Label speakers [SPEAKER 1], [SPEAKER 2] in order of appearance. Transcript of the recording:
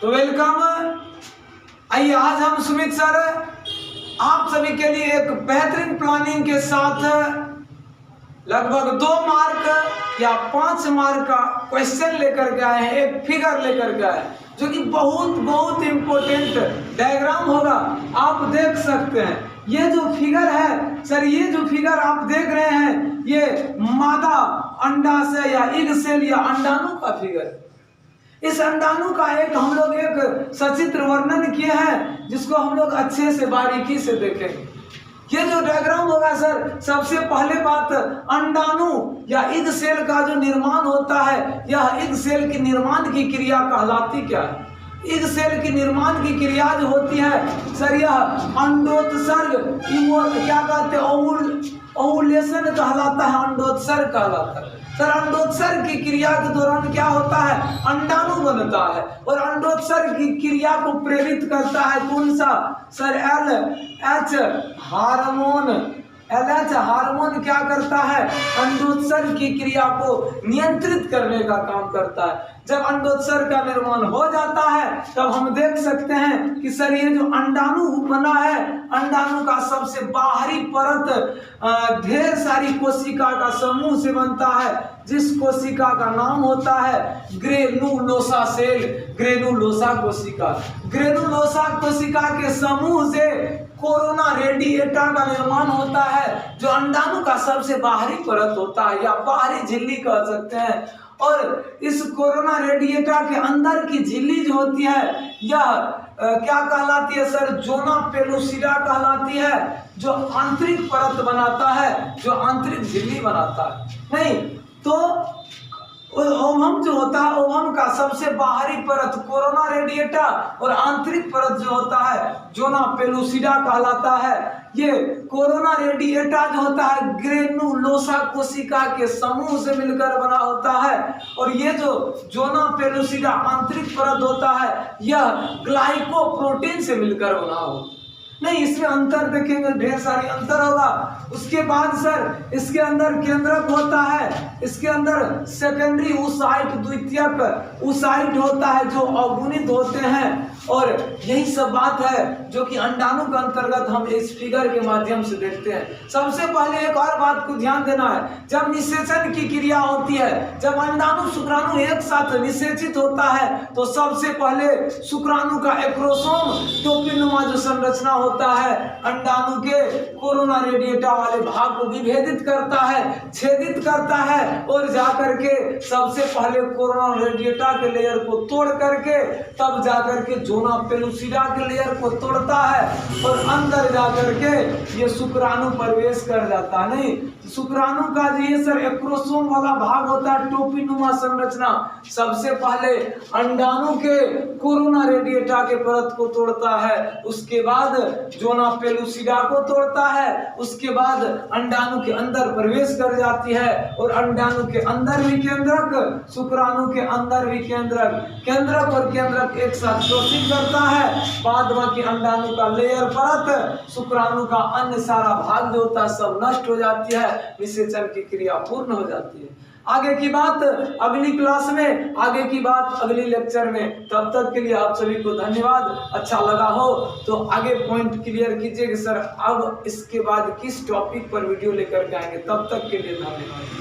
[SPEAKER 1] तो वेलकम। आइए आज हम सुमित सर आप सभी के लिए एक बेहतरीन प्लानिंग के साथ लगभग 2 मार्क या 5 मार्क का क्वेश्चन लेकर के आए हैं, एक फिगर लेकर के आए हैं जो कि बहुत इंपॉर्टेंट डायग्राम होगा। आप देख सकते हैं ये जो फिगर है सर, ये जो फिगर आप देख रहे हैं ये मादा अंडाशय या एग सेल या अंडाणु का फिगर। इस अंडाणु का हम लोग एक सचित्र वर्णन किए हैं जिसको हम लोग अच्छे से बारीकी से देखेंगे। ये जो डायग्राम होगा सर, सबसे पहले बात अंडाणु या एग सेल का जो निर्माण होता है, यह एग सेल की निर्माण की क्रिया कहलाती क्या है? एग सेल की निर्माण की क्रिया जो होती है सर, यह अंडोत्सर्ग क्या कहते हैं, ओवुलेशन कहलाता है, अंडोत्सर्ग कहलाता है। सर अंडोत्सर्ग की क्रिया के दौरान क्या होता है, अंडाणु बनता है और अंडोत्सर्ग की क्रिया को प्रेरित करता है कौन सा sir, LH hormone. LH hormone क्या करता है, अंडोत्सर्ग की क्रिया को नियंत्रित करने का काम करता है। जब अंडोत्सर्ग का निर्माण हो जाता है तब हम देख सकते हैं कि सर ये जो अंडाणु बना है, अंडाणु का सबसे बाहरी परत ढेर सारी कोशिका का समूह से बनता है, जिस कोशिका का नाम होता है ग्रेनुलोसा सेल, ग्रेनुलोसा कोशिका। ग्रेनुलोसा कोशिका के समूह से कोरोना रेडिएटा का निर्माण होता है जो अंडाणु का सबसे बाहरी परत होता है या बाहरी झिल्ली कह सकते हैं। और इस कोरोना रेडिएटा के अंदर की झिल्ली जो होती है यह क्या कहलाती है सर, जोना पेलुसिडा कहलाती है, जो आंतरिक परत बनाता है, जो आंतरिक झिल्ली बनाता है। नहीं तो ओवम जो होता है, ओवम का सबसे बाहरी परत कोरोना रेडिएटा और आंतरिक परत जो होता है जोना पेलुसिडा कहलाता है। ये कोरोना रेडिएटा जो होता है ग्रेनुलोसा कोशिका के समूह से मिलकर बना होता है और ये जो जोना पेलुसिडा आंतरिक परत होता है यह ग्लाइकोप्रोटीन से मिलकर बना होता है। नहीं, इसमें अंतर देखेंगे, ढेर सारी अंतर होगा। उसके बाद सर इसके अंदर केंद्रक होता है, इसके अंदर सेकेंडरी ऊसाइट, द्वितीयक ऊसाइट होता है जो अगुणित होते हैं। और यही सब बात है जो कि अंडाणु के अंतर्गत हम इस फिगर के माध्यम से देखते हैं। सबसे पहले एक और बात को ध्यान देना है, जब निषेचन की क्रिया होती है, जब अंडाणु शुक्राणु एक साथ निषेचित होता है तो सबसे पहले शुक्राणु का एक्रोसोम टोपीनुमा जो संरचना होता है अंडाणु के कोरोना रेडिएटा वाले भाग को विभेदित करता है, छेदित करता है और जाकर के सबसे पहले कोरोना रेडिएटा के लेयर को तोड़ करके तब जाकर के जोना पेलुसिडा के लेयर को तोड़ता है और अंदर जाकर के ये शुक्राणु प्रवेश कर जाता है। नहीं, शुक्राणु का जो ये सर एक्रोसोम वाला भाग होता है टोपीनुमा संरचना, सबसे पहले अंडाणु के कोरोना रेडिएटा के परत को तोड़ता है, उसके बाद जोना पेलुसिडा को तोड़ता है, उसके बाद अंडाणु के अंदर प्रवेश कर जाती है और अंडाणु के अंदर भी केंद्रक, शुक्राणु के अंदर भी केंद्रक, केंद्रक और केंद्रक एक साथ शोषित करता है। बाद बाकी अंडाणु का लेयर परत, शुक्राणु का अन्य सारा भाग जो होता है सब नष्ट हो जाती है, निषेचन की क्रिया पूर्ण हो जाती है। आगे की बात अगली क्लास में, आगे की बात अगली लेक्चर में। तब तक के लिए आप सभी को धन्यवाद। अच्छा लगा हो तो आगे पॉइंट क्लियर कीजिए कि सर अब इसके बाद किस टॉपिक पर वीडियो लेकर के आएंगे। तब तक के लिए धन्यवाद।